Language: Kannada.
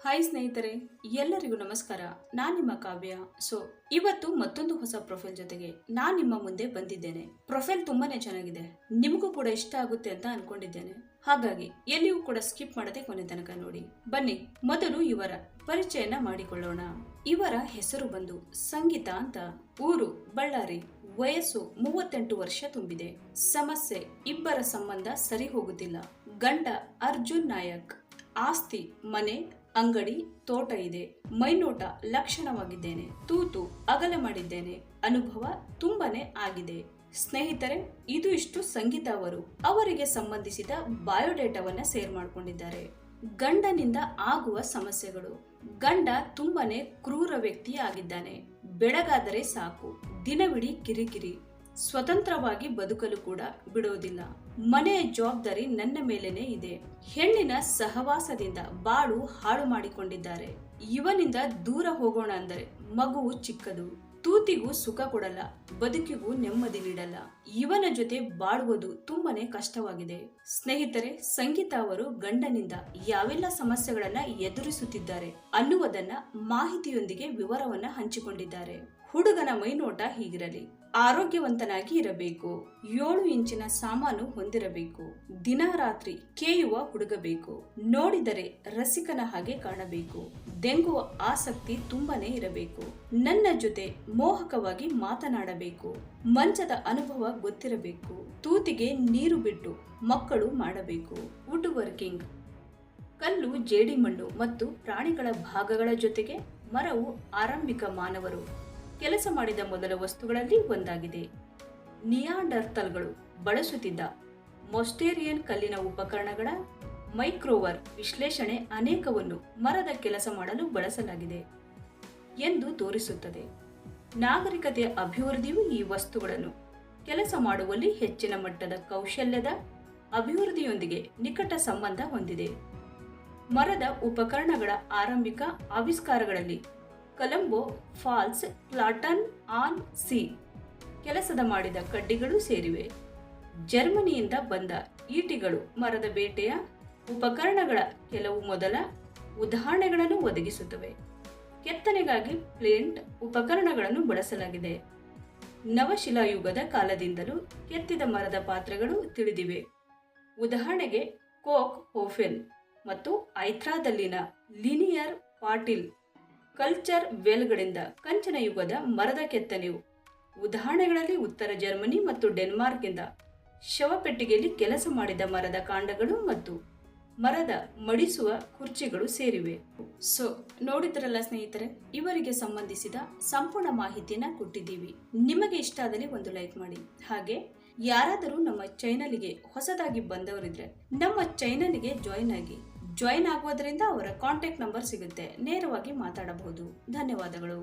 ಹಾಯ್ ಸ್ನೇಹಿತರೆ, ಎಲ್ಲರಿಗೂ ನಮಸ್ಕಾರ. ನಾನು ನಿಮ್ಮ ಕಾವ್ಯ. ಇವತ್ತು ಮತ್ತೊಂದು ಹೊಸ ಪ್ರೊಫೈಲ್ ಜೊತೆಗೆ ನಾನು ನಿಮ್ಮ ಮುಂದೆ ಬಂದಿದ್ದೇನೆ. ಪ್ರೊಫೈಲ್ ತುಂಬಾನೇ ಚೆನ್ನಾಗಿದೆ, ನಿಮಗೂ ಕೂಡ ಇಷ್ಟ ಆಗುತ್ತೆ ಅಂತ ಅನ್ಕೊಂಡಿದ್ದೇನೆ. ಹಾಗಾಗಿ ಎಲ್ಲಿಯೂ ಕೂಡ ಸ್ಕಿಪ್ ಮಾಡದೆ ಕೊನೆ ತನಕ ನೋಡಿ. ಬನ್ನಿ ಮೊದಲು ಇವರ ಪರಿಚಯನ ಮಾಡಿಕೊಳ್ಳೋಣ. ಇವರ ಹೆಸರು ಬಂದು ಸಂಗೀತ ಅಂತ. ಊರು ಬಳ್ಳಾರಿ. ವಯಸ್ಸು 38 ವರ್ಷ ತುಂಬಿದೆ. ಸಮಸ್ಯೆ ಇಬ್ಬರ ಸಂಬಂಧ ಸರಿ ಹೋಗುತ್ತಿಲ್ಲ. ಗಂಡ ಅರ್ಜುನ್ ನಾಯಕ್. ಆಸ್ತಿ ಮನೆ, ಅಂಗಡಿ, ತೋಟ ಇದೆ. ಮೈನೋಟ ಲಕ್ಷಣವಾಗಿದ್ದೇನೆ. ತೂತು ಅಗಲ ಮಾಡಿದ್ದೇನೆ. ಅನುಭವ ತುಂಬಾನೇ ಆಗಿದೆ. ಸ್ನೇಹಿತರೆ, ಇದು ಇಷ್ಟು ಸಂಗೀತ ಅವರು ಅವರಿಗೆ ಸಂಬಂಧಿಸಿದ ಬಯೋಡೇಟಾವನ್ನ ಶೇರ್ ಮಾಡಿಕೊಂಡಿದ್ದಾರೆ. ಗಂಡನಿಂದ ಆಗುವ ಸಮಸ್ಯೆಗಳು. ಗಂಡ ತುಂಬಾನೇ ಕ್ರೂರ ವ್ಯಕ್ತಿ ಆಗಿದ್ದಾನೆ. ಬೆಳಗಾದರೆ ಸಾಕು ದಿನವಿಡೀ ಕಿರಿಕಿರಿ. ಸ್ವತಂತ್ರವಾಗಿ ಬದುಕಲು ಕೂಡ ಬಿಡೋದಿಲ್ಲ. ಮನೆಯ ಜವಾಬ್ದಾರಿ ನನ್ನ ಮೇಲೇನೆ ಇದೆ. ಹೆಣ್ಣಿನ ಸಹವಾಸದಿಂದ ಬಾಳು ಹಾಳು ಮಾಡಿಕೊಂಡಿದ್ದಾರೆ. ಇವನಿಂದ ದೂರ ಹೋಗೋಣ ಅಂದರೆ ಮಗುವು ಚಿಕ್ಕದು. ತೂತಿಗೂ ಸುಖ ಕೊಡಲ್ಲ, ಬದುಕಿಗೂ ನೆಮ್ಮದಿ ನೀಡಲ್ಲ. ಇವನ ಜೊತೆ ಬಾಳುವುದು ತುಂಬಾನೇ ಕಷ್ಟವಾಗಿದೆ. ಸ್ನೇಹಿತರೆ, ಸಂಗೀತ ಅವರು ಗಂಡನಿಂದ ಯಾವೆಲ್ಲ ಸಮಸ್ಯೆಗಳನ್ನ ಎದುರಿಸುತ್ತಿದ್ದಾರೆ ಅನ್ನುವುದನ್ನ ಮಾಹಿತಿಯೊಂದಿಗೆ ವಿವರವನ್ನ ಹಂಚಿಕೊಂಡಿದ್ದಾರೆ. ಹುಡುಗನ ಮೈನೋಟ ಹೀಗಿರಲಿ. ಆರೋಗ್ಯವಂತನಾಗಿ ಇರಬೇಕು. 7 ಇಂಚಿನ ಸಾಮಾನು ಹೊಂದಿರಬೇಕು. ದಿನ ರಾತ್ರಿ ಕೇಯುವ ಹುಡುಗ ಬೇಕು. ನೋಡಿದರೆ ರಸಿಕನ ಹಾಗೆ ಕಾಣಬೇಕು. ದೆಂಗುವ ಆಸಕ್ತಿ ತುಂಬಾನೇ ಇರಬೇಕು. ನನ್ನ ಜೊತೆ ಮೋಹಕವಾಗಿ ಮಾತನಾಡಬೇಕು. ಮಂಚದ ಅನುಭವ ಗೊತ್ತಿರಬೇಕು. ತೂತಿಗೆ ನೀರು ಬಿಟ್ಟು ಮಕ್ಕಳು ಮಾಡಬೇಕು. Wood working. ಕಲ್ಲು, ಜೇಡಿಮಣ್ಣು ಮತ್ತು ಪ್ರಾಣಿಗಳ ಭಾಗಗಳ ಜೊತೆಗೆ ಮರವು ಆರಂಭಿಕ ಮಾನವರು ಕೆಲಸ ಮಾಡಿದ ಮೊದಲ ವಸ್ತುಗಳಲ್ಲಿ ಒಂದಾಗಿದೆ. ನಿಯಾಂಡರ್ತಲ್ಗಳು ಬಳಸುತ್ತಿದ್ದ ಮೊಸ್ಟೇರಿಯನ್ ಕಲ್ಲಿನ ಉಪಕರಣಗಳ ಮೈಕ್ರೋವರ್ ವಿಶ್ಲೇಷಣೆ ಅನೇಕವನ್ನು ಮರದ ಕೆಲಸ ಮಾಡಲು ಬಳಸಲಾಗಿದೆ ಎಂದು ತೋರಿಸುತ್ತದೆ. ನಾಗರಿಕತೆಯ ಅಭಿವೃದ್ಧಿಯು ಈ ವಸ್ತುಗಳನ್ನು ಕೆಲಸ ಮಾಡುವಲ್ಲಿ ಹೆಚ್ಚಿನ ಮಟ್ಟದ ಕೌಶಲ್ಯದ ಅಭಿವೃದ್ಧಿಯೊಂದಿಗೆ ನಿಕಟ ಸಂಬಂಧ ಹೊಂದಿದೆ. ಮರದ ಉಪಕರಣಗಳ ಆರಂಭಿಕ ಆವಿಷ್ಕಾರಗಳಲ್ಲಿ ಕೊಲಂಬೋ, ಫಾಲ್ಸ್, ಪ್ಲಾಟನ್ ಆನ್ ಸಿ ಕೆಲಸದ ಮಾಡಿದ ಕಡ್ಡಿಗಳು ಸೇರಿವೆ. ಜರ್ಮನಿಯಿಂದ ಬಂದ ಈಟಿಗಳು ಮರದ ಬೇಟೆಯ ಉಪಕರಣಗಳ ಕೆಲವು ಮೊದಲ ಉದಾಹರಣೆಗಳನ್ನು ಒದಗಿಸುತ್ತವೆ. ಕೆತ್ತನೆಗಾಗಿ ಪ್ಲೇಂಟ್ ಉಪಕರಣಗಳನ್ನು ಬಳಸಲಾಗಿದೆ. ನವಶಿಲಾಯುಗದ ಕಾಲದಿಂದಲೂ ಕೆತ್ತಿದ ಮರದ ಪಾತ್ರೆಗಳು ತಿಳಿದಿವೆ. ಉದಾಹರಣೆಗೆ ಕೋಕ್ ಹೋಫೆನ್ ಮತ್ತು ಐಥ್ರಾದಲ್ಲಿನ ಲಿನಿಯರ್ ಪಾಟಿಲ್ ಕಲ್ಚರ್ ವೆಲ್ಗಳಿಂದ ಕಂಚಿನ ಯುಗದ ಮರದ ಕೆತ್ತನೆಯು. ಉದಾಹರಣೆಗಳಲ್ಲಿ ಉತ್ತರ ಜರ್ಮನಿ ಮತ್ತು ಡೆನ್ಮಾರ್ಕ್ ಇಂದ ಶವಪೆಟ್ಟಿಗೆಯಲ್ಲಿ ಕೆಲಸ ಮಾಡಿದ ಮರದ ಕಾಂಡಗಳು ಮತ್ತು ಮರದ ಮಡಿಸುವ ಕುರ್ಚಿಗಳು ಸೇರಿವೆ. ನೋಡಿದ್ರಲ್ಲ ಸ್ನೇಹಿತರೆ, ಇವರಿಗೆ ಸಂಬಂಧಿಸಿದ ಸಂಪೂರ್ಣ ಮಾಹಿತಿಯನ್ನ ಕೊಟ್ಟಿದ್ದೀವಿ. ನಿಮಗೆ ಇಷ್ಟ ಆದಲ್ಲಿ ಒಂದು ಲೈಕ್ ಮಾಡಿ. ಹಾಗೆ ಯಾರಾದರೂ ನಮ್ಮ ಚಾನೆಲ್ಗೆ ಹೊಸದಾಗಿ ಬಂದವರಿದ್ರೆ ನಮ್ಮ ಚಾನೆಲ್ಗೆ ಜಾಯಿನ್ ಆಗುವುದರಿಂದ ಅವರ ಕಾಂಟ್ಯಾಕ್ಟ್ ನಂಬರ್ ಸಿಗುತ್ತೆ. ನೇರವಾಗಿ ಮಾತಾಡಬಹುದು. ಧನ್ಯವಾದಗಳು.